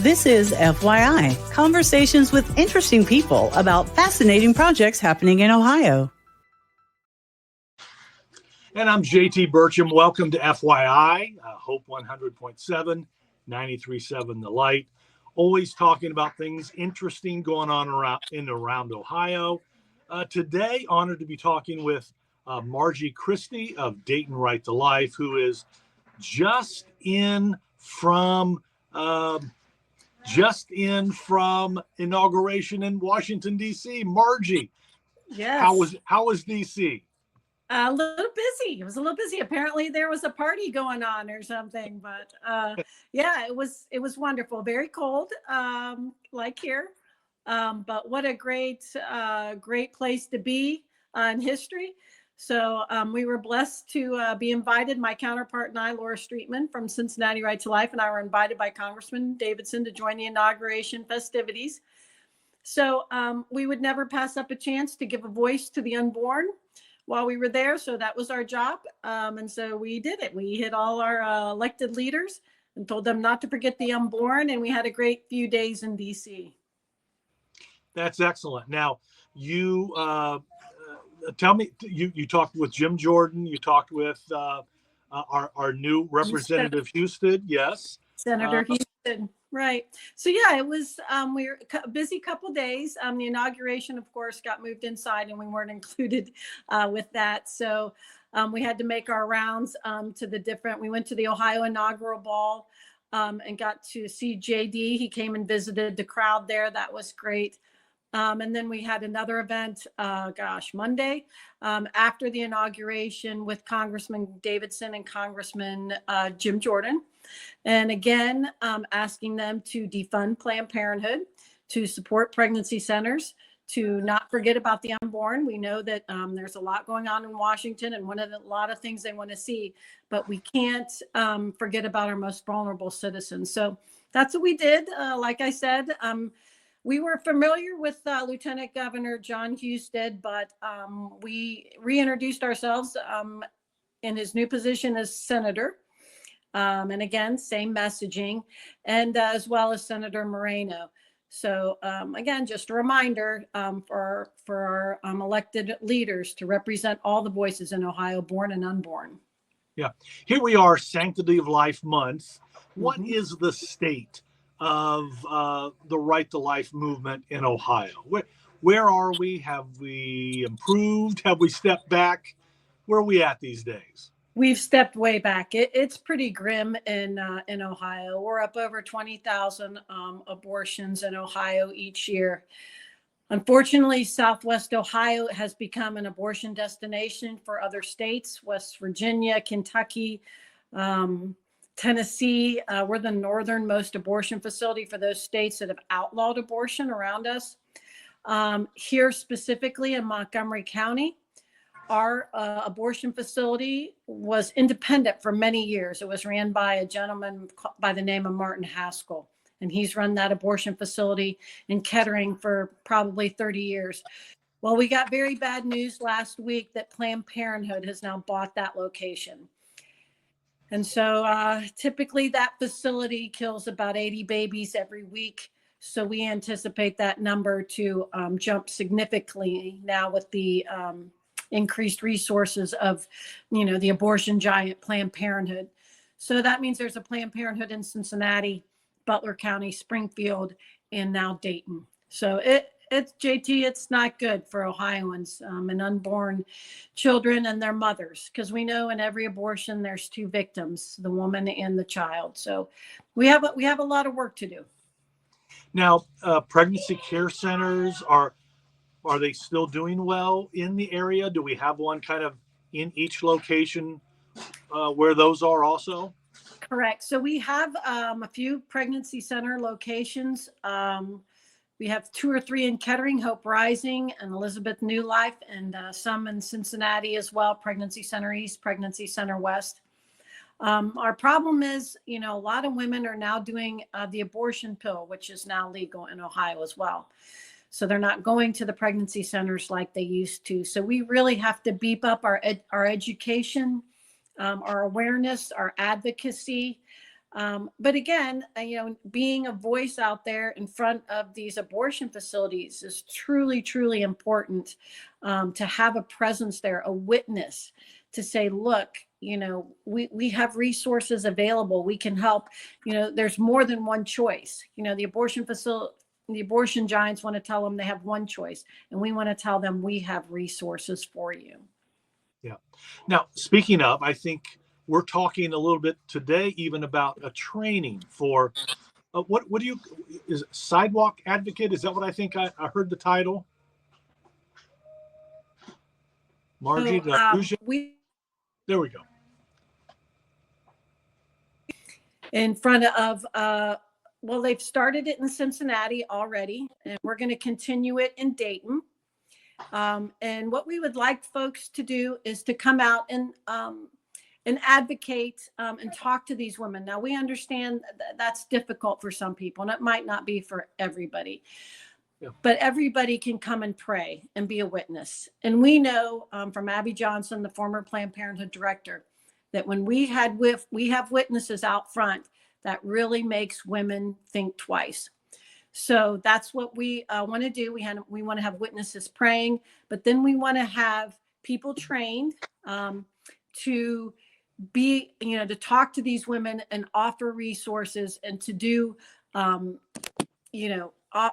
This is FYI, conversations with interesting people about fascinating projects happening in Ohio. And I'm JT Burcham. Welcome to FYI, Hope 100.7, 93.7 The Light. Always talking about things interesting going on around Ohio. Today, honored to be talking with Margie Christie of Dayton RTL, who is just in from inauguration in Washington, D.C. Margie, yes. How was D.C.? A little busy. It was a little busy. Apparently there was a party going on or something, but yeah, it was wonderful. Very cold, like here. But what a great place to be in history. So we were blessed to be invited. My counterpart and I, Laura Streetman from Cincinnati Right to Life, and I were invited by Congressman Davidson to join the inauguration festivities. So we would never pass up a chance to give a voice to the unborn while we were there. So that was our job. And so we did it. We hit all our elected leaders and told them not to forget the unborn. And we had a great few days in DC. That's excellent. Now, you tell me, you talked with Jim Jordan. You talked with our new representative Houston. Yes. Senator Houston. Right. So yeah, it was, we were a busy couple days. The inauguration, of course, got moved inside and we weren't included with that. So we had to make our rounds we went to the Ohio inaugural ball and got to see JD. He came and visited the crowd there. That was great. And then we had another event, Monday after the inauguration with Congressman Davidson and Congressman Jim Jordan. And again, asking them to defund Planned Parenthood, to support pregnancy centers, to not forget about the unborn. We know that there's a lot going on in Washington and a lot of things they want to see, but we can't forget about our most vulnerable citizens. So that's what we did. Like I said, we were familiar with Lieutenant Governor John Husted, but we reintroduced ourselves in his new position as senator. And again, same messaging, and as well as Senator Moreno. So again, just a reminder for our elected leaders to represent all the voices in Ohio, born and unborn. Yeah. Here we are, Sanctity of Life Month. What is the state of the Right to Life movement in Ohio? Where are we? Have we improved? Have we stepped back? Where are we at these days? We've stepped way back. It's pretty grim in Ohio. We're up over 20,000 abortions in Ohio each year. Unfortunately, Southwest Ohio has become an abortion destination for other states, West Virginia, Kentucky, Tennessee. We're the northernmost abortion facility for those states that have outlawed abortion around us. Here specifically in Montgomery County, our abortion facility was independent for many years. It was ran by a gentleman by the name of Martin Haskell, and he's run that abortion facility in Kettering for probably 30 years. Well, we got very bad news last week that Planned Parenthood has now bought that location. And so typically that facility kills about 80 babies every week. So we anticipate that number to jump significantly now with the increased resources of, the abortion giant Planned Parenthood. So that means there's a Planned Parenthood in Cincinnati, Butler County, Springfield, and now Dayton. So it's JT, it's not good for Ohioans and unborn children and their mothers, because we know in every abortion there's two victims, the woman and the child. So we have a lot of work to do. Now, pregnancy care centers are they still doing well in the area? Do we have one kind of in each location where those are also? Correct. So we have a few pregnancy center locations. We have 2 or 3 in Kettering, Hope Rising, and Elizabeth New Life, and some in Cincinnati as well, Pregnancy Center East, Pregnancy Center West. Our problem is, a lot of women are now doing the abortion pill, which is now legal in Ohio as well. So they're not going to the pregnancy centers like they used to. So we really have to beef up our education, our awareness, our advocacy. But again, being a voice out there in front of these abortion facilities is truly, truly important, to have a presence there, a witness to say, look, we have resources available. We can help. There's more than one choice. The abortion giants want to tell them they have one choice, and we want to tell them we have resources for you. Yeah. Now, speaking of, I think we're talking a little bit today even about a training for what do you, is it sidewalk advocate? Is that what I think I heard the title? Margie, did I lose you? There we go. In front of, well, they've started it in Cincinnati already, and we're going to continue it in Dayton. And what we would like folks to do is to come out and advocate, and talk to these women. Now, we understand that's difficult for some people, and it might not be for everybody. Yeah. But everybody can come and pray and be a witness. And we know from Abby Johnson, the former Planned Parenthood director, that when we have witnesses out front, that really makes women think twice. So that's what we want to do. We want to have witnesses praying, but then we want to have people trained to be, to talk to these women and offer resources, and to do,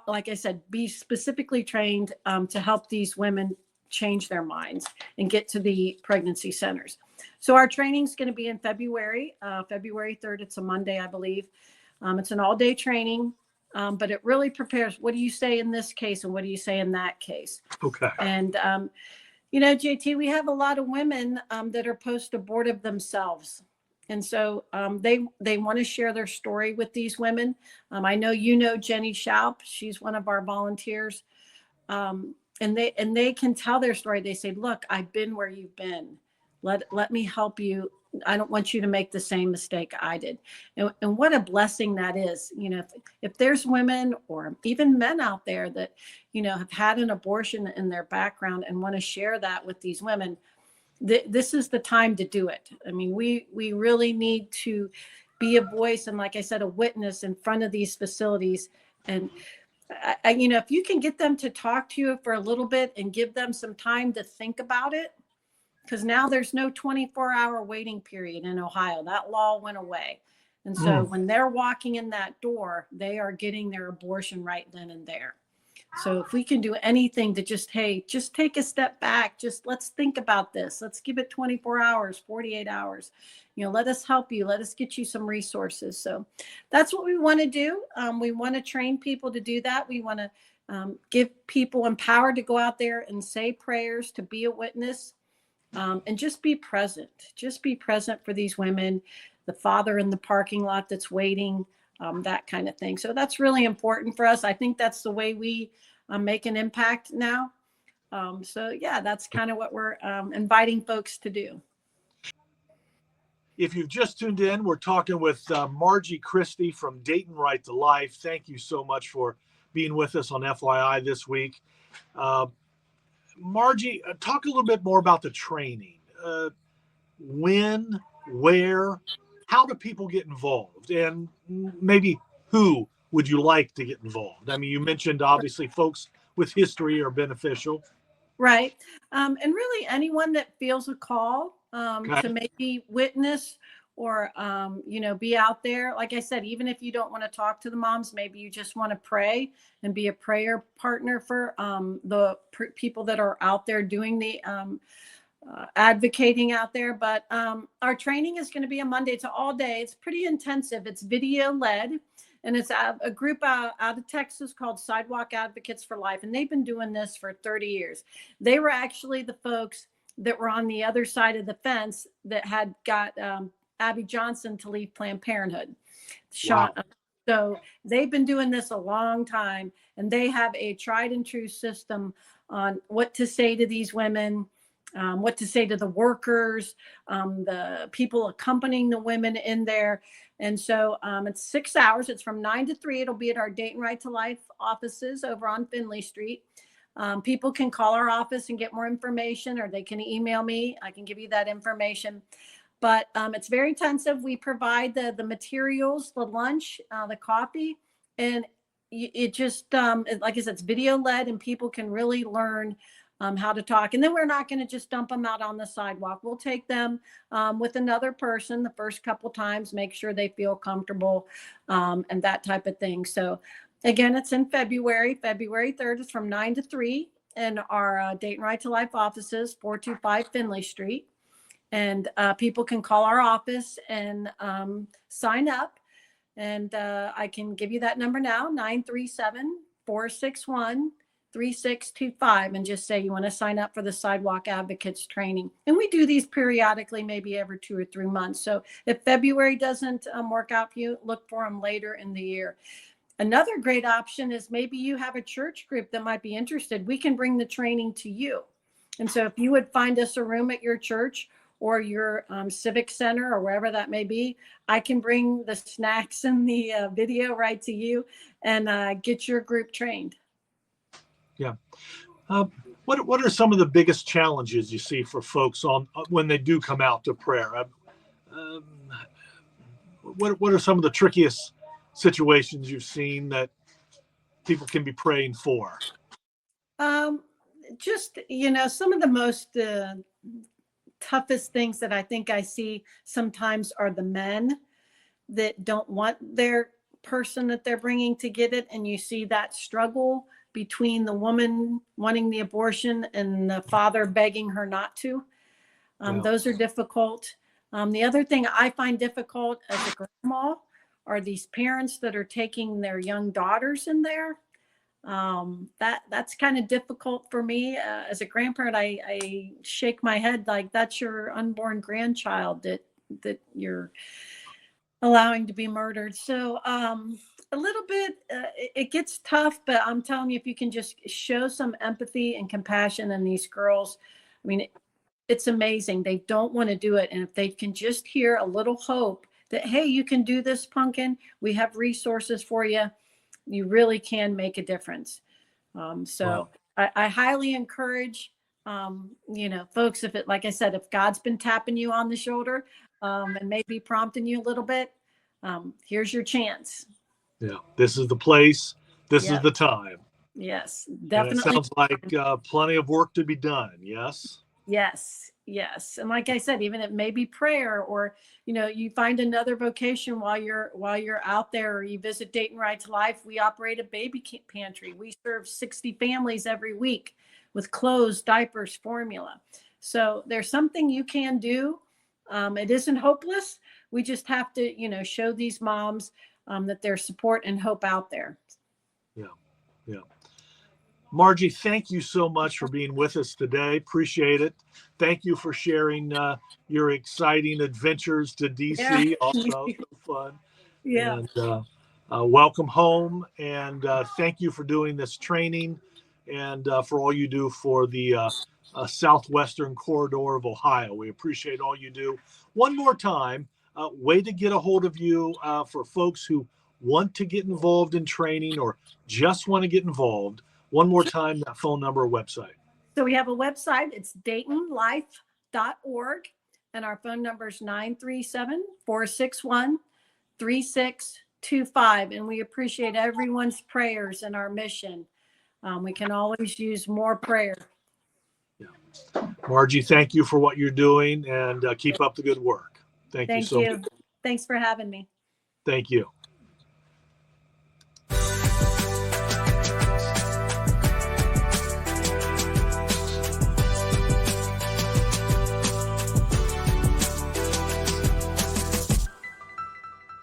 like I said, be specifically trained to help these women change their minds and get to the pregnancy centers. So our training is going to be in February 3rd. It's a Monday, I believe. It's an all-day training, but it really prepares. What do you say in this case, and what do you say in that case? Okay. And JT, we have a lot of women that are post-abortive themselves. And so they want to share their story with these women. I know Jenny Schaup. She's one of our volunteers. And they can tell their story. They say, look, I've been where you've been. Let me help you. I don't want you to make the same mistake I did. And what a blessing that is. If there's women or even men out there that, have had an abortion in their background and want to share that with these women, this is the time to do it. I mean, we really need to be a voice and, like I said, a witness in front of these facilities. And if you can get them to talk to you for a little bit and give them some time to think about it, because now there's no 24-hour waiting period in Ohio. That law went away. And so when they're walking in that door, they are getting their abortion right then and there. So if we can do anything to just take a step back, just let's think about this. Let's give it 24 hours, 48 hours. Let us help you. Let us get you some resources. So that's what we want to do. We want to train people to do that. We want to give people empowered to go out there and say prayers, to be a witness, and just be present. Just be present for these women, the father in the parking lot that's waiting, that kind of thing. So that's really important for us. I think that's the way we make an impact now. So yeah, that's kind of what we're inviting folks to do. If you've just tuned in, we're talking with Margie Christie from Dayton Right to Life. Thank you so much for being with us on FYI this week. Margie, talk a little bit more about the training. When, where, how do people get involved? And maybe who would you like to get involved? I mean, you mentioned obviously folks with history are beneficial. Right. And really anyone that feels a call to maybe witness or, be out there. Like I said, even if you don't want to talk to the moms, maybe you just want to pray and be a prayer partner for the people that are out there doing the advocating out there. But our training is going to be a Monday. It's all day. It's pretty intensive. It's video led. And it's a group out of Texas called Sidewalk Advocates for Life. And they've been doing this for 30 years. They were actually the folks that were on the other side of the fence that had got Abby Johnson to leave Planned Parenthood. Wow. So they've been doing this a long time. And they have a tried and true system on what to say to these women, what to say to the workers, the people accompanying the women in there. And so it's 6 hours. It's from 9 to 3. It'll be at our Dayton Right to Life offices over on Finley Street. People can call our office and get more information, or they can email me. I can give you that information. but it's very intensive. We provide the materials, the lunch, the coffee, and it just, like I said, it's video led, and people can really learn how to talk. And then we're not going to just dump them out on the sidewalk. We'll take them with another person the first couple times, make sure they feel comfortable, and that type of thing. So again, it's in February 3rd. It's from 9 to 3 in our Dayton Right to Life offices, 425 Finley Street. And people can call our office and sign up. And I can give you that number now, 937-461-3625, and just say you want to sign up for the Sidewalk Advocates training. And we do these periodically, maybe every 2 or 3 months. So if February doesn't work out for you, look for them later in the year. Another great option is maybe you have a church group that might be interested. We can bring the training to you. And so if you would find us a room at your church or your civic center or wherever that may be, I can bring the snacks and the video right to you and get your group trained. Yeah. What are some of the biggest challenges you see for folks on when they do come out to prayer? What are some of the trickiest situations you've seen that people can be praying for? Just, some of the most toughest things that I think I see sometimes are the men that don't want their person that they're bringing to get it. And you see that struggle between the woman wanting the abortion and the father begging her not to. Those are difficult. The other thing I find difficult as a grandma are these parents that are taking their young daughters in there. That's kind of difficult for me as a grandparent. I shake my head like that's your unborn grandchild that you're allowing to be murdered. So a little bit, it gets tough, but I'm telling you, if you can just show some empathy and compassion in these girls, I mean, it's amazing. They don't want to do it. And if they can just hear a little hope that, hey, you can do this, pumpkin, we have resources for you, you really can make a difference. So I highly encourage, folks, if it, like I said, if God's been tapping you on the shoulder and maybe prompting you a little bit, here's your chance. Yeah, this is the place. This is the time. Yes, definitely. And it sounds like plenty of work to be done. Yes. Yes. And like I said, even it may be prayer, or, you find another vocation while you're out there, or you visit Dayton Right to Life. We operate a baby pantry. We serve 60 families every week with clothes, diapers, formula. So there's something you can do. It isn't hopeless. We just have to, show these moms that there's support and hope out there. Yeah. Margie, thank you so much for being with us today. Appreciate it. Thank you for sharing your exciting adventures to DC. Yeah. Also, so fun. Yeah. And welcome home. And thank you for doing this training and for all you do for the southwestern corridor of Ohio. We appreciate all you do. One more time, way to get a hold of you for folks who want to get involved in training or just want to get involved. One more time, that phone number or website. So we have a website. It's DaytonLife.org. And our phone number is 937-461-3625. And we appreciate everyone's prayers and our mission. We can always use more prayer. Yeah. Margie, thank you for what you're doing, and keep up the good work. Thank you so much. Thanks for having me. Thank you.